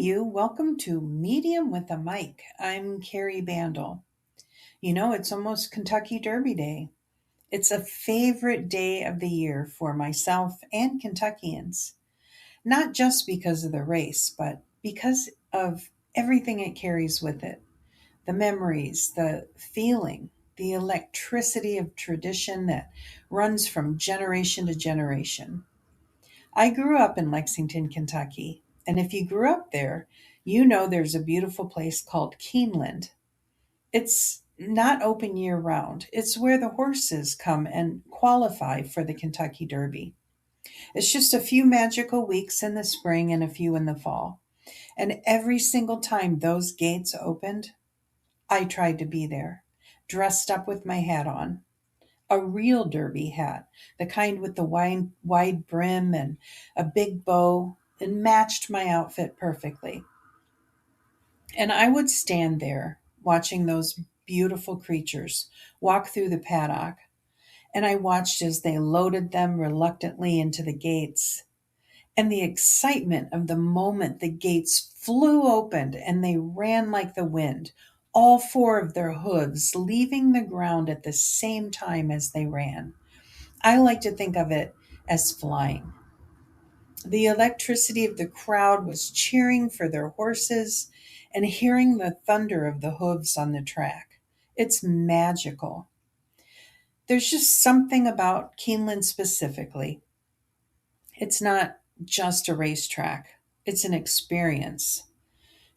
you. Welcome to Medium with a Mic. I'm Carrie Bandel. It's almost Kentucky Derby Day. It's a favorite day of the year for myself and Kentuckians, not just because of the race, but because of everything it carries with it, the memories, the feeling, the electricity of tradition that runs from generation to generation. I grew up in Lexington, Kentucky, and if you grew up there, you know there's a beautiful place called Keeneland. It's not open year round. It's where the horses come and qualify for the Kentucky Derby. It's just a few magical weeks in the spring and a few in the fall. And every single time those gates opened, I tried to be there, dressed up with my hat on. A real derby hat, the kind with the wide brim and a big bow, and matched my outfit perfectly. And I would stand there watching those beautiful creatures walk through the paddock, and I watched as they loaded them reluctantly into the gates. And the excitement of the moment the gates flew open and they ran like the wind, all four of their hooves leaving the ground at the same time as they ran. I like to think of it as flying. The electricity of the crowd was cheering for their horses and hearing the thunder of the hooves on the track. It's magical. There's just something about Keeneland specifically. It's not just a racetrack, it's an experience.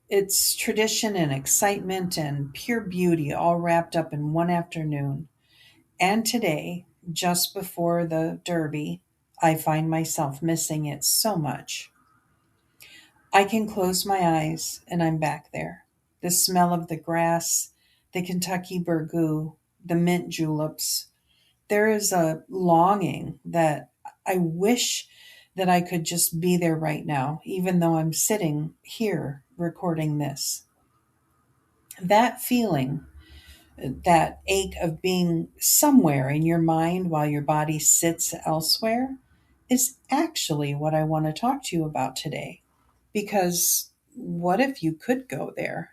It's tradition and excitement and pure beauty all wrapped up in one afternoon. And today, just before the Derby, I find myself missing it so much. I can close my eyes and I'm back there. The smell of the grass, the Kentucky burgoo, the mint juleps. There is a longing that I wish that I could just be there right now, even though I'm sitting here recording this. That feeling, that ache of being somewhere in your mind while your body sits elsewhere, is actually what I want to talk to you about today. Because what if you could go there?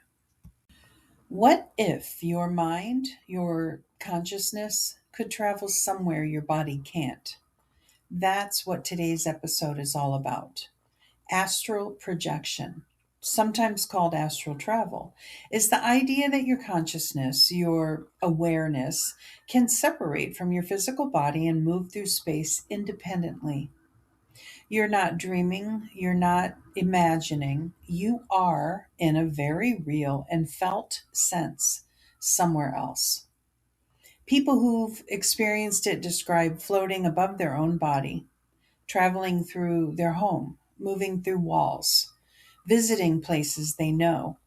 What if your mind, your consciousness, could travel somewhere your body can't? That's what today's episode is all about. Astral projection, sometimes called astral travel, is the idea that your consciousness, your awareness, can separate from your physical body and move through space independently. You're not dreaming, you're not imagining, you are, in a very real and felt sense, somewhere else. People who've experienced it describe floating above their own body, traveling through their home, moving through walls, visiting places they know,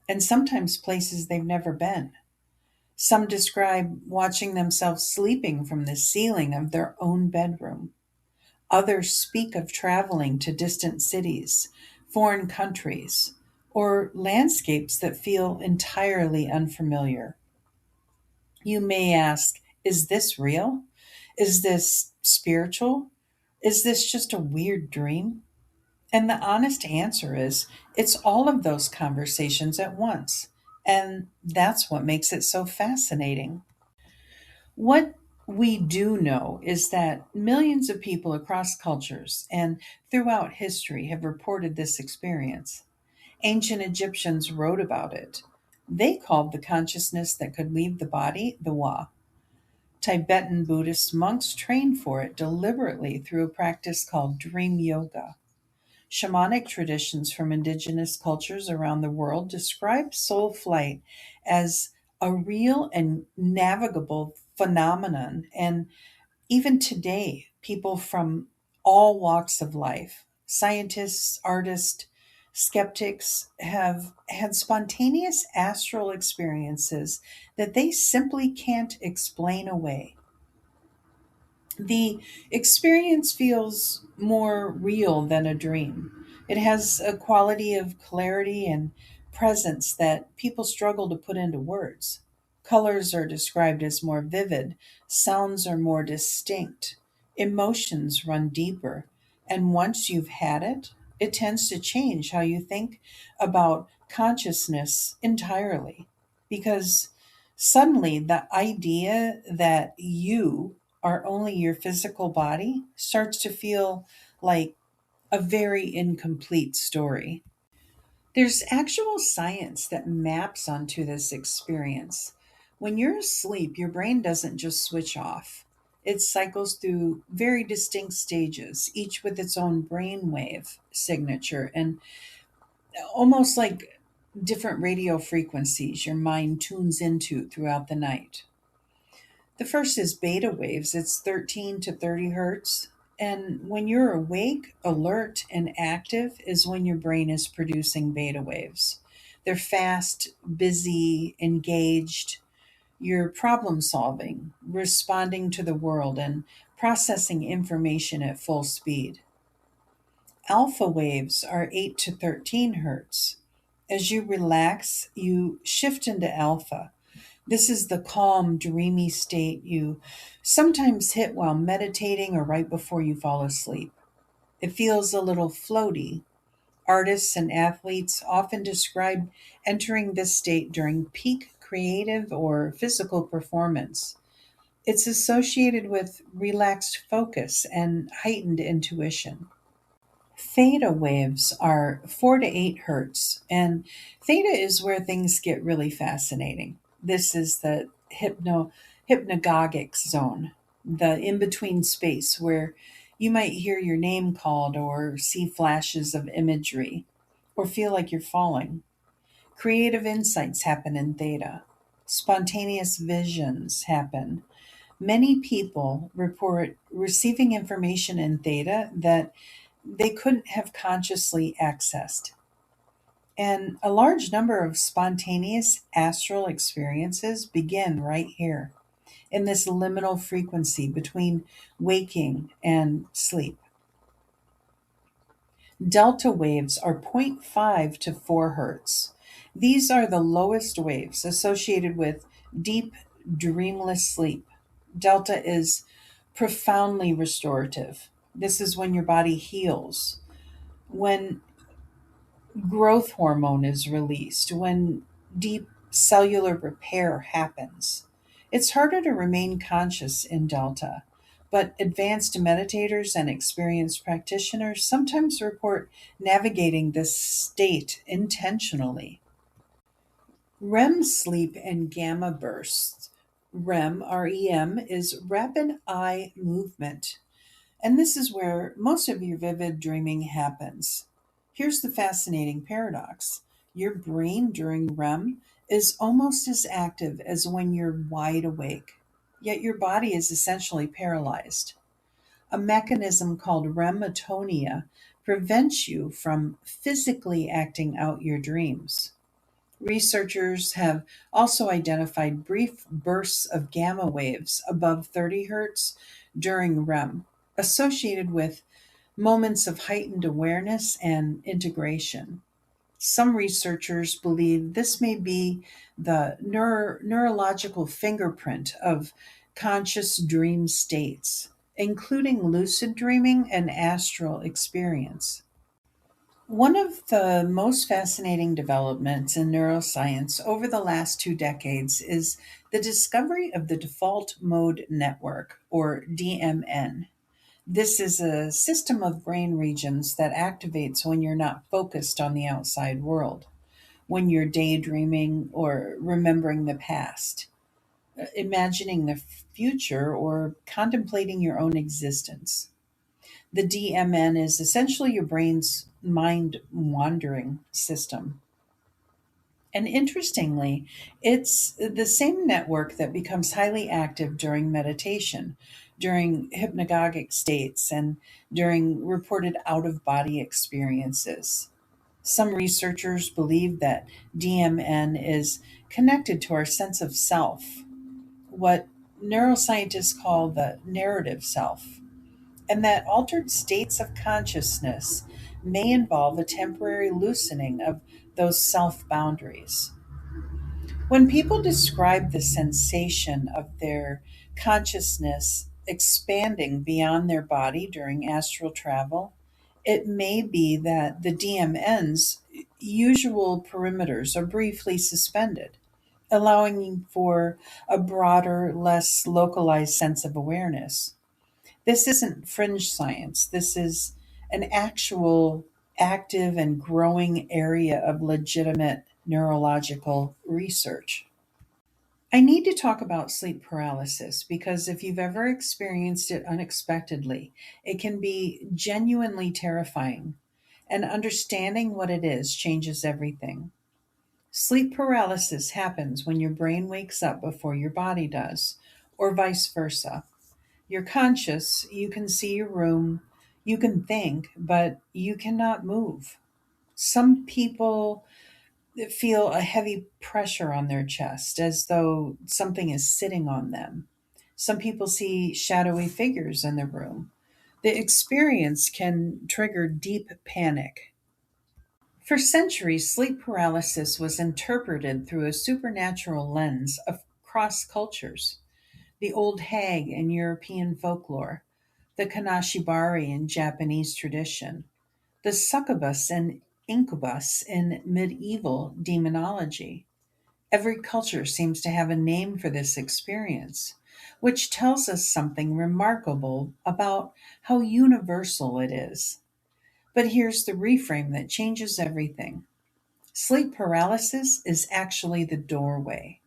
and sometimes places they've never been. Some describe watching themselves sleeping from the ceiling of their own bedroom. Others speak of traveling to distant cities, foreign countries, or landscapes that feel entirely unfamiliar. You may ask, is this real? Is this spiritual? Is this just a weird dream? And the honest answer is it's all of those conversations at once. And that's what makes it so fascinating. What we do know is that millions of people across cultures and throughout history have reported this experience. Ancient Egyptians wrote about it. They called the consciousness that could leave the body the Wa. Tibetan Buddhist monks trained for it deliberately through a practice called dream yoga. Shamanic traditions from indigenous cultures around the world describe soul flight as a real and navigable phenomenon. And even today, people from all walks of life, scientists, artists, skeptics, have had spontaneous astral experiences that they simply can't explain away. The experience feels more real than a dream. It has a quality of clarity and presence that people struggle to put into words. Colors are described as more vivid, sounds are more distinct, emotions run deeper, and once you've had it, it tends to change how you think about consciousness entirely. Because suddenly the idea that you are only your physical body starts to feel like a very incomplete story. There's actual science that maps onto this experience. When you're asleep, your brain doesn't just switch off. It cycles through very distinct stages, each with its own brainwave signature, and almost like different radio frequencies your mind tunes into throughout the night. The first is beta waves. It's 13 to 30 hertz. And when you're awake, alert, and active is when your brain is producing beta waves. They're fast, busy, engaged. You're problem solving, responding to the world, and processing information at full speed. Alpha waves are 8 to 13 hertz. As you relax, you shift into alpha. This is the calm, dreamy state you sometimes hit while meditating or right before you fall asleep. It feels a little floaty. Artists and athletes often describe entering this state during peak creative or physical performance. It's associated with relaxed focus and heightened intuition. Theta waves are 4 to 8 hertz, and theta is where things get really fascinating. This is the hypnagogic zone, the in between space where you might hear your name called or see flashes of imagery or feel like you're falling. Creative insights happen in theta, spontaneous visions happen. Many people report receiving information in theta that they couldn't have consciously accessed. And a large number of spontaneous astral experiences begin right here in this liminal frequency between waking and sleep. Delta waves are zero point 0.5 to 4 hertz. These are the lowest waves associated with deep, dreamless sleep. Delta is profoundly restorative. This is when your body heals, when growth hormone is released, when deep cellular repair happens. It's harder to remain conscious in Delta, but advanced meditators and experienced practitioners sometimes report navigating this state intentionally. REM sleep and gamma bursts. REM is rapid eye movement, and this is where most of your vivid dreaming happens. Here's the fascinating paradox: your brain during REM is almost as active as when you're wide awake, yet your body is essentially paralyzed. A mechanism called rematonia prevents you from physically acting out your dreams. Researchers have also identified brief bursts of gamma waves above 30 hertz during REM, associated with moments of heightened awareness and integration. Some researchers believe this may be the neurological fingerprint of conscious dream states, including lucid dreaming and astral experience. One of the most fascinating developments in neuroscience over the last 2 decades is the discovery of the default mode network, or DMN. This is a system of brain regions that activates when you're not focused on the outside world, when you're daydreaming or remembering the past, imagining the future, or contemplating your own existence. The DMN is essentially your brain's mind wandering system. And interestingly, it's the same network that becomes highly active during meditation, during hypnagogic states, and during reported out of body experiences. Some researchers believe that DMN is connected to our sense of self, what neuroscientists call the narrative self, and that altered states of consciousness may involve a temporary loosening of those self boundaries. When people describe the sensation of their consciousness expanding beyond their body during astral travel, It may be that the DMN's usual perimeters are briefly suspended, allowing for a broader, less localized sense of awareness. This isn't fringe science. This is an actual active and growing area of legitimate neurological research. I need to talk about sleep paralysis because if you've ever experienced it unexpectedly, it can be genuinely terrifying, and understanding what it is changes everything. Sleep paralysis happens when your brain wakes up before your body does, or vice versa. You're conscious, you can see your room, you can think, but you cannot move. Some people feel a heavy pressure on their chest as though something is sitting on them. Some people see shadowy figures in the room. The experience can trigger deep panic. For centuries, sleep paralysis was interpreted through a supernatural lens across cultures. The old hag in European folklore, the kanashibari in Japanese tradition, the succubus and incubus in medieval demonology. Every culture seems to have a name for this experience, which tells us something remarkable about how universal it is. But here's the reframe that changes everything. Sleep paralysis is actually the doorway.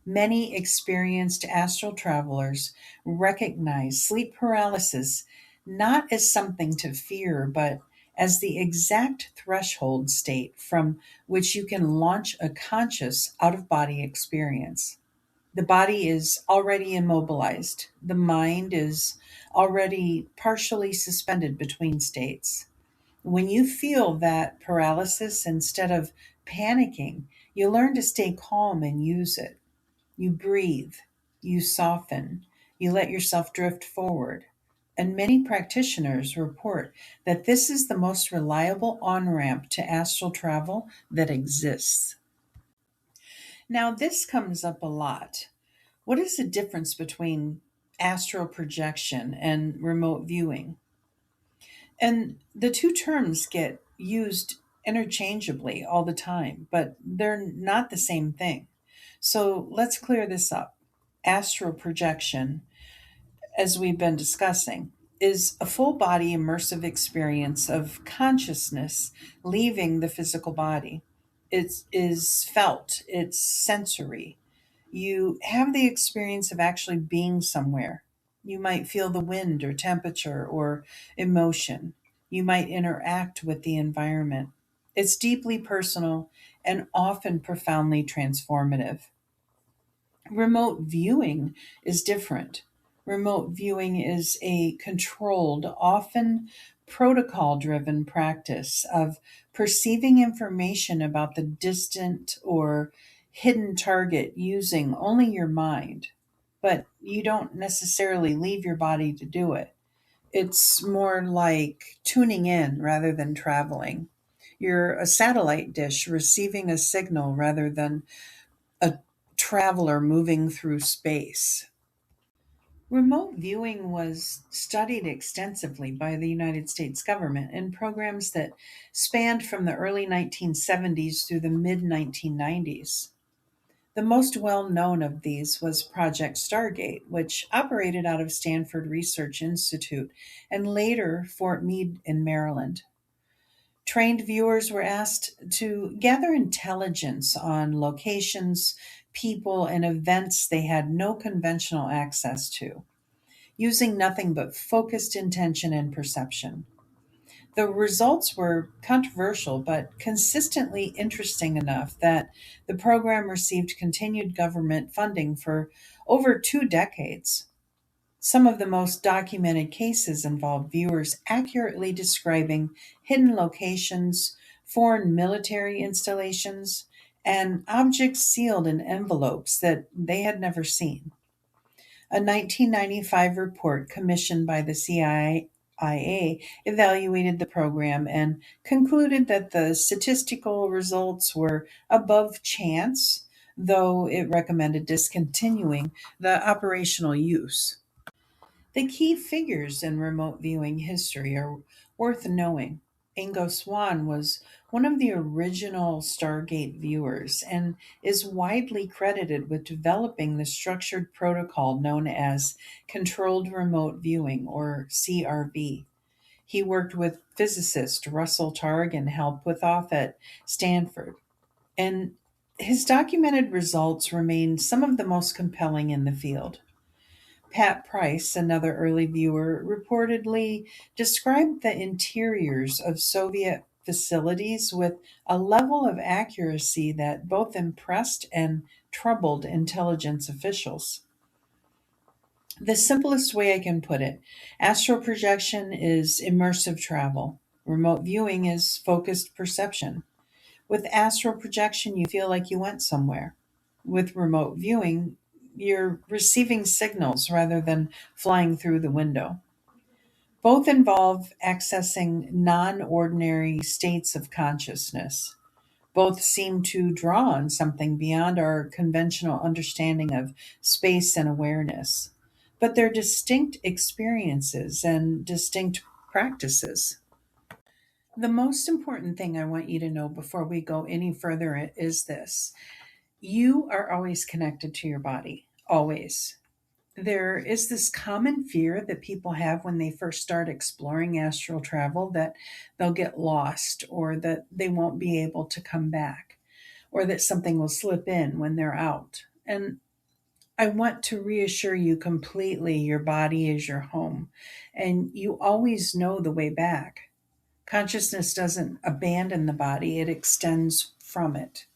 Many experienced astral travelers recognize sleep paralysis not as something to fear, but as the exact threshold state from which you can launch a conscious out of body experience. The body is already immobilized, the mind is already partially suspended between states. When you feel that paralysis, instead of panicking, you learn to stay calm and use it. You breathe, you soften, you let yourself drift forward. And many practitioners report that this is the most reliable on ramp to astral travel that exists. Now, this comes up a lot. What is the difference between astral projection and remote viewing? And the two terms get used interchangeably all the time, but they're not the same thing. So let's clear this up. Astral projection, as we've been discussing, is a full body immersive experience of consciousness leaving the physical body. It is felt, it's sensory. You have the experience of actually being somewhere. You might feel the wind or temperature or emotion. You might interact with the environment. It's deeply personal and often profoundly transformative. Remote viewing is different. Remote viewing is a controlled, often protocol driven practice of perceiving information about the distant or hidden target using only your mind. But you don't necessarily leave your body to do it. It's more like tuning in rather than traveling. You're a satellite dish receiving a signal rather than a traveler moving through space. Remote viewing was studied extensively by the United States government in programs that spanned from the early 1970s through the mid 1990s. The most well known of these was Project Stargate, which operated out of Stanford Research Institute and later Fort Meade in Maryland. Trained viewers were asked to gather intelligence on locations, people, and events they had no conventional access to, using nothing but focused intention and perception. The results were controversial but consistently interesting enough that the program received continued government funding for over 2 decades. Some of the most documented cases involve viewers accurately describing hidden locations, foreign military installations, and objects sealed in envelopes that they had never seen. A 1995 report commissioned by the CIA evaluated the program and concluded that the statistical results were above chance, though it recommended discontinuing the operational use. The key figures in remote viewing history Worth knowing, Ingo Swann was one of the original Stargate viewers and is widely credited with developing the structured protocol known as controlled remote viewing, or CRV. He worked with physicist Russell Targ and Hal Puthoff at Stanford, and his documented results remain some of the most compelling in the field. Pat Price, another early viewer, reportedly described the interiors of Soviet facilities with a level of accuracy that both impressed and troubled intelligence officials. The simplest way I can put it, astral projection is immersive travel. Remote viewing is focused perception. With astral projection, you feel like you went somewhere. With remote viewing, you're receiving signals rather than flying through the window. Both involve accessing non ordinary states of consciousness. Both seem to draw on something beyond our conventional understanding of space and awareness. But they're distinct experiences and distinct practices. The most important thing I want you to know before we go any further is this: you are always connected to your body, always. There is this common fear that people have when they first start exploring astral travel that they'll get lost or that they won't be able to come back or that something will slip in when they're out. And I want to reassure you completely your body is your home and you always know the way back. Consciousness doesn't abandon the body, it extends from it.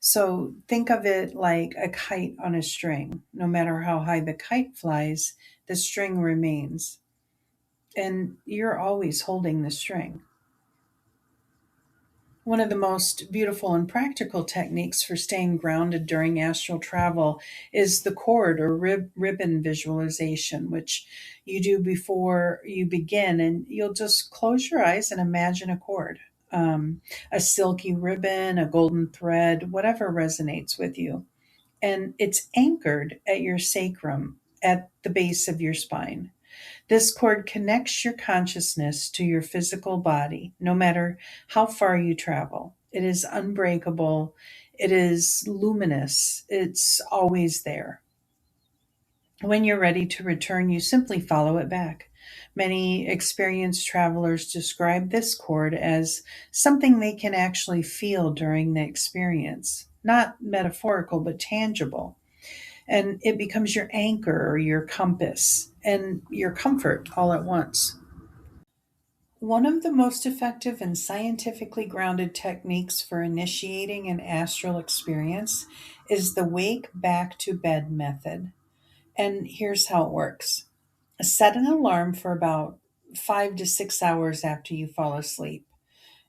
So think of it like a kite on a string. No matter how high the kite flies, the string remains. And you're always holding the string. One of the most beautiful and practical techniques for staying grounded during astral travel is the cord or ribbon visualization, which you do before you begin. And you'll just close your eyes and imagine a cord, a silky ribbon, a golden thread, whatever resonates with you. And it's anchored at your sacrum at the base of your spine. This cord connects your consciousness to your physical body, no matter how far you travel. It is unbreakable. It is luminous. It's always there. When you're ready to return, you simply follow it back. Many experienced travelers describe this cord as something they can actually feel during the experience, not metaphorical, but tangible. And it becomes your anchor or your compass and your comfort all at once. One of the most effective and scientifically grounded techniques for initiating an astral experience is the wake back to bed method. And here's how it works: set an alarm for about 5 to 6 hours after you fall asleep.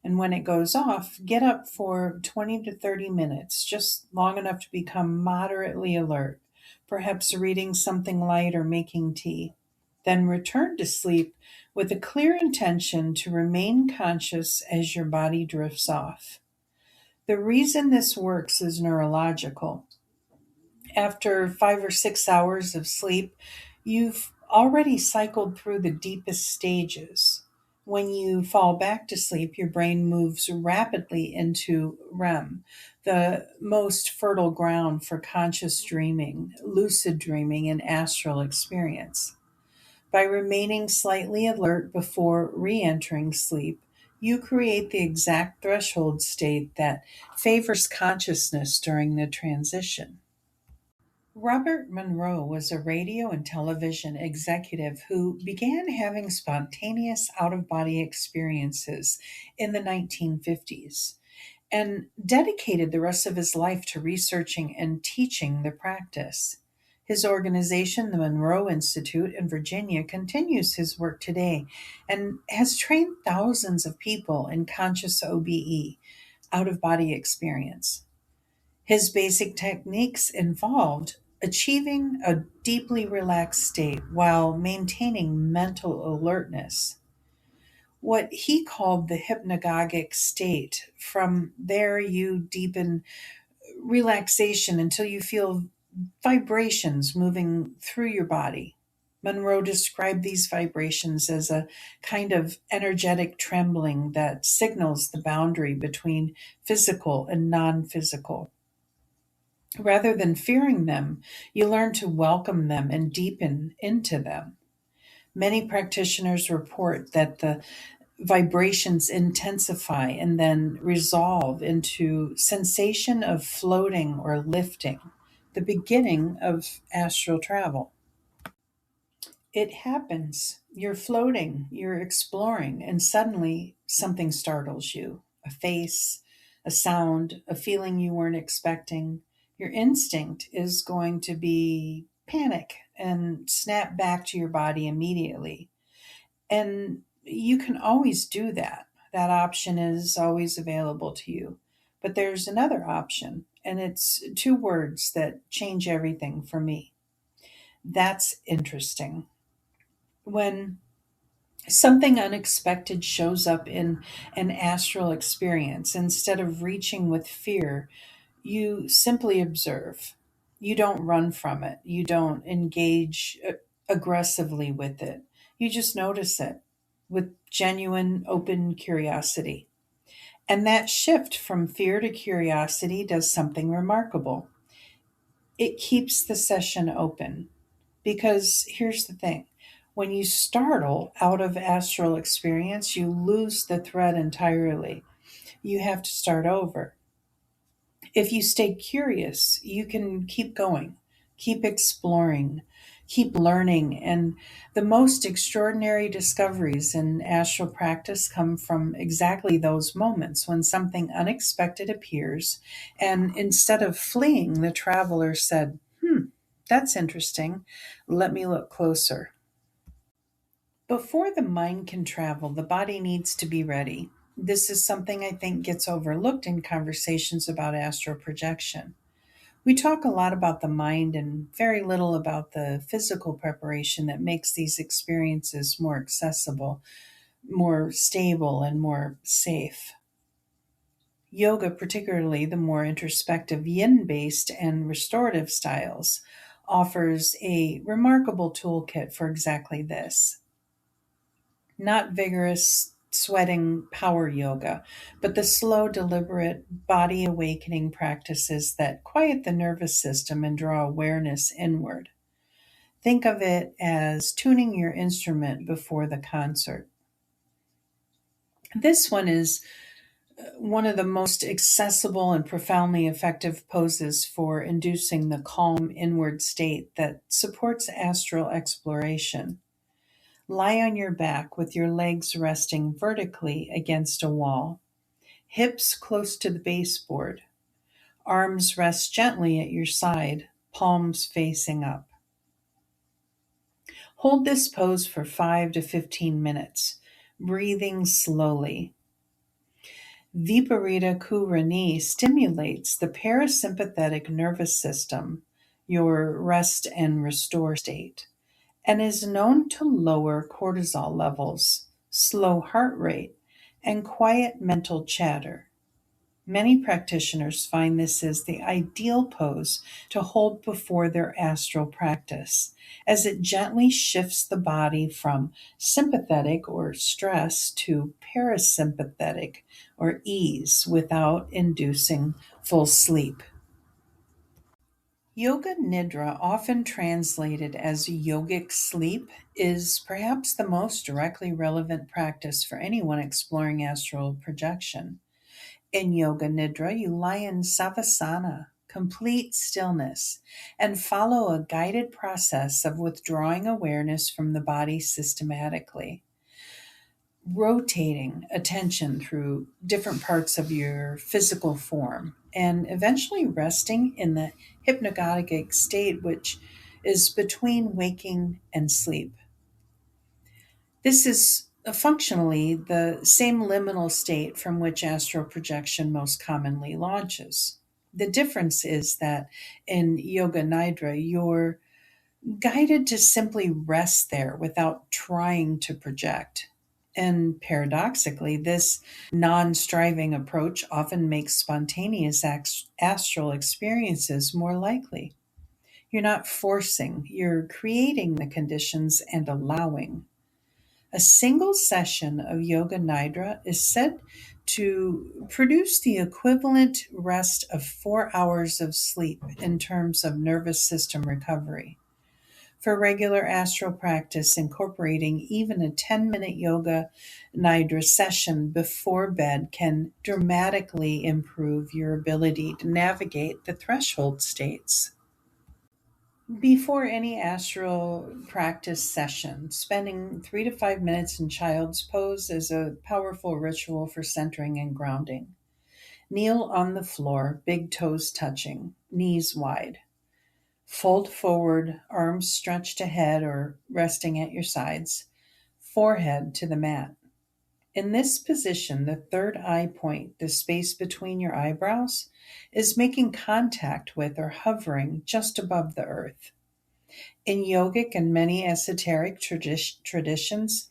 And when it goes off, get up for 20 to 30 minutes, just long enough to become moderately alert, perhaps reading something light or making tea. Then return to sleep with a clear intention to remain conscious as your body drifts off. The reason this works is neurological. After 5 or 6 hours of sleep, you've already cycled through the deepest stages. When you fall back to sleep, your brain moves rapidly into REM, the most fertile ground for conscious dreaming, lucid dreaming, and astral experience. By remaining slightly alert before re entering sleep, you create the exact threshold state that favors consciousness during the transition. Robert Monroe was a radio and television executive who began having spontaneous out of body experiences in the 1950s and dedicated the rest of his life to researching and teaching the practice. His organization, the Monroe Institute in Virginia, continues his work today and has trained thousands of people in conscious OBE, out of body experience. His basic techniques involved achieving a deeply relaxed state while maintaining mental alertness. What he called the hypnagogic state. From there, you deepen relaxation until you feel vibrations moving through your body. Monroe described these vibrations as a kind of energetic trembling that signals the boundary between physical and non physical. Rather than fearing them, you learn to welcome them and deepen into them. Many practitioners report that the vibrations intensify and then resolve into sensation of floating or lifting, the beginning of astral travel. It happens. You're floating, you're exploring, and suddenly something startles you, a face, a sound, a feeling you weren't expecting. Your instinct is going to be panic and snap back to your body immediately. And you can always do that. That option is always available to you. But there's another option, and it's two words that change everything for me. That's interesting. When something unexpected shows up in an astral experience, instead of reaching with fear, you simply observe. You don't run from it. You don't engage aggressively with it. You just notice it with genuine, open curiosity. And that shift from fear to curiosity does something remarkable. It keeps the session open. Because here's the thing, when you startle out of astral experience, you lose the thread entirely. You have to start over. If you stay curious, you can keep going, keep exploring, keep learning. And the most extraordinary discoveries in astral practice come from exactly those moments when something unexpected appears. And instead of fleeing, the traveler said, that's interesting. Let me look closer. Before the mind can travel, the body needs to be ready. This is something I think gets overlooked in conversations about astral projection. We talk a lot about the mind and very little about the physical preparation that makes these experiences more accessible, more stable, and more safe. Yoga, particularly the more introspective yin based and restorative styles, offers a remarkable toolkit for exactly this. Not vigorous, sweating power yoga, but the slow, deliberate body awakening practices that quiet the nervous system and draw awareness inward. Think of it as tuning your instrument before the concert. This one is one of the most accessible and profoundly effective poses for inducing the calm inward state that supports astral exploration. Lie on your back with your legs resting vertically against a wall, hips close to the baseboard, arms rest gently at your side, palms facing up. Hold this pose for 5 to 15 minutes, breathing slowly. Viparita Kurani stimulates the parasympathetic nervous system, your rest and restore state, and is known to lower cortisol levels, slow heart rate, and quiet mental chatter. Many practitioners find this is the ideal pose to hold before their astral practice, as it gently shifts the body from sympathetic or stress to parasympathetic or ease without inducing full sleep. Yoga Nidra, often translated as yogic sleep, is perhaps the most directly relevant practice for anyone exploring astral projection. In Yoga Nidra, you lie in savasana, complete stillness, and follow a guided process of withdrawing awareness from the body systematically, rotating attention through different parts of your physical form, and eventually resting in the hypnagogic state, which is between waking and sleep. This is functionally the same liminal state from which astral projection most commonly launches. The difference is that in Yoga Nidra, you're guided to simply rest there without trying to project. And paradoxically, this non striving approach often makes spontaneous astral experiences more likely. You're not forcing, you're creating the conditions and allowing. A single session of Yoga Nidra is said to produce the equivalent rest of 4 hours of sleep in terms of nervous system recovery. For regular astral practice, incorporating even a 10-minute Yoga Nidra session before bed can dramatically improve your ability to navigate the threshold states. Before any astral practice session, spending 3 to 5 minutes in child's pose is a powerful ritual for centering and grounding. Kneel on the floor, big toes touching, knees wide. Fold forward, arms stretched ahead or resting at your sides, forehead to the mat. In this position, the third eye point, the space between your eyebrows, is making contact with or hovering just above the earth. In yogic and many esoteric traditions,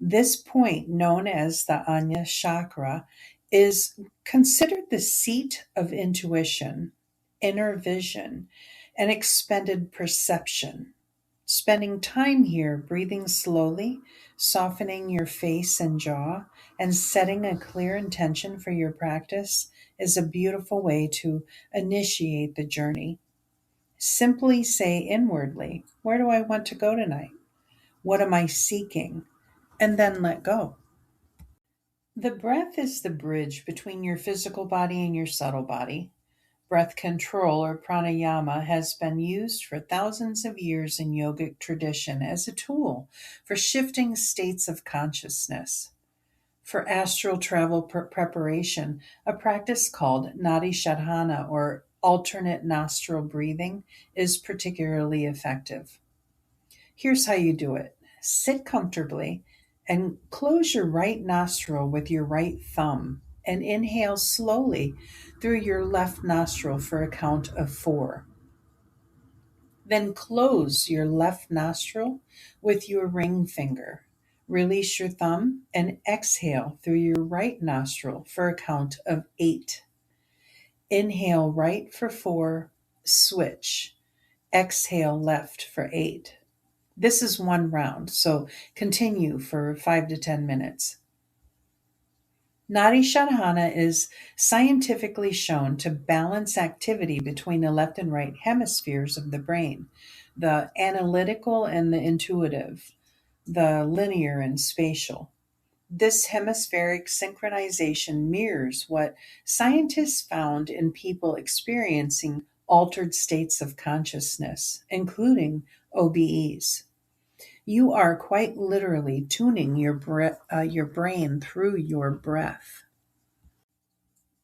this point, known as the Ajna chakra, is considered the seat of intuition, inner vision, and expanded perception. Spending time here, breathing slowly, softening your face and jaw, and setting a clear intention for your practice is a beautiful way to initiate the journey. Simply say inwardly, where do I want to go tonight? What am I seeking? And then let go. The breath is the bridge between your physical body and your subtle body. Breath control, or pranayama, has been used for thousands of years in yogic tradition as a tool for shifting states of consciousness. For astral travel preparation, a practice called nadi shodhana, or alternate nostril breathing, is particularly effective. Here's how you do it. Sit comfortably and close your right nostril with your right thumb and inhale slowly through your left nostril for a count of 4. Then close your left nostril with your ring finger. Release your thumb and exhale through your right nostril for a count of 8. Inhale right for 4, switch. Exhale left for 8. This is one round, so continue for 5 to 10 minutes. Nadi Shodhana is scientifically shown to balance activity between the left and right hemispheres of the brain, the analytical and the intuitive, the linear and spatial. This hemispheric synchronization mirrors what scientists found in people experiencing altered states of consciousness, including OBEs. You are quite literally tuning your brain through your breath.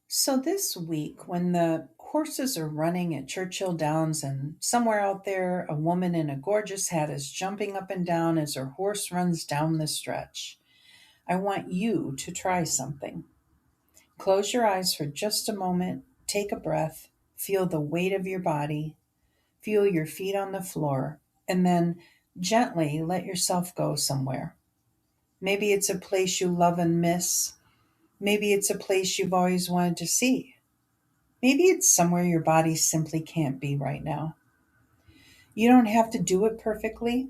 So this week, when the horses are running at Churchill Downs and somewhere out there, a woman in a gorgeous hat is jumping up and down as her horse runs down the stretch, I want you to try something. Close your eyes for just a moment, take a breath, feel the weight of your body, feel your feet on the floor, and then gently let yourself go somewhere. Maybe it's a place you love and miss. Maybe it's a place you've always wanted to see. Maybe it's somewhere your body simply can't be right now. You don't have to do it perfectly.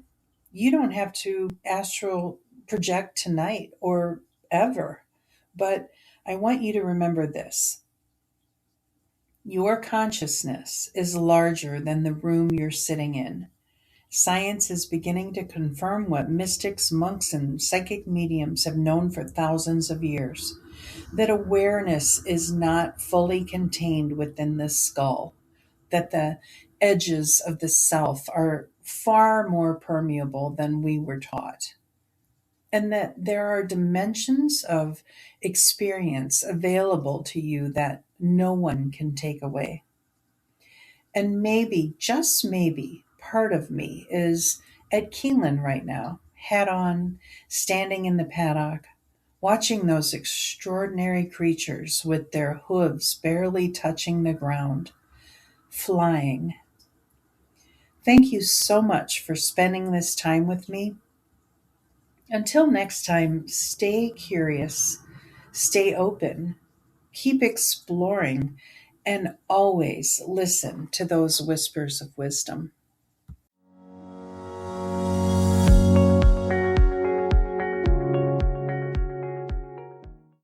You don't have to astral project tonight or ever. But I want you to remember this. Your consciousness is larger than the room you're sitting in. Science is beginning to confirm what mystics, monks, and psychic mediums have known for thousands of years, that awareness is not fully contained within the skull, that the edges of the self are far more permeable than we were taught, and that there are dimensions of experience available to you that no one can take away. And maybe, just maybe, part of me is at Keeneland right now, hat on, standing in the paddock, watching those extraordinary creatures with their hooves barely touching the ground, flying. Thank you so much for spending this time with me. Until next time, stay curious, stay open, keep exploring, and always listen to those whispers of wisdom.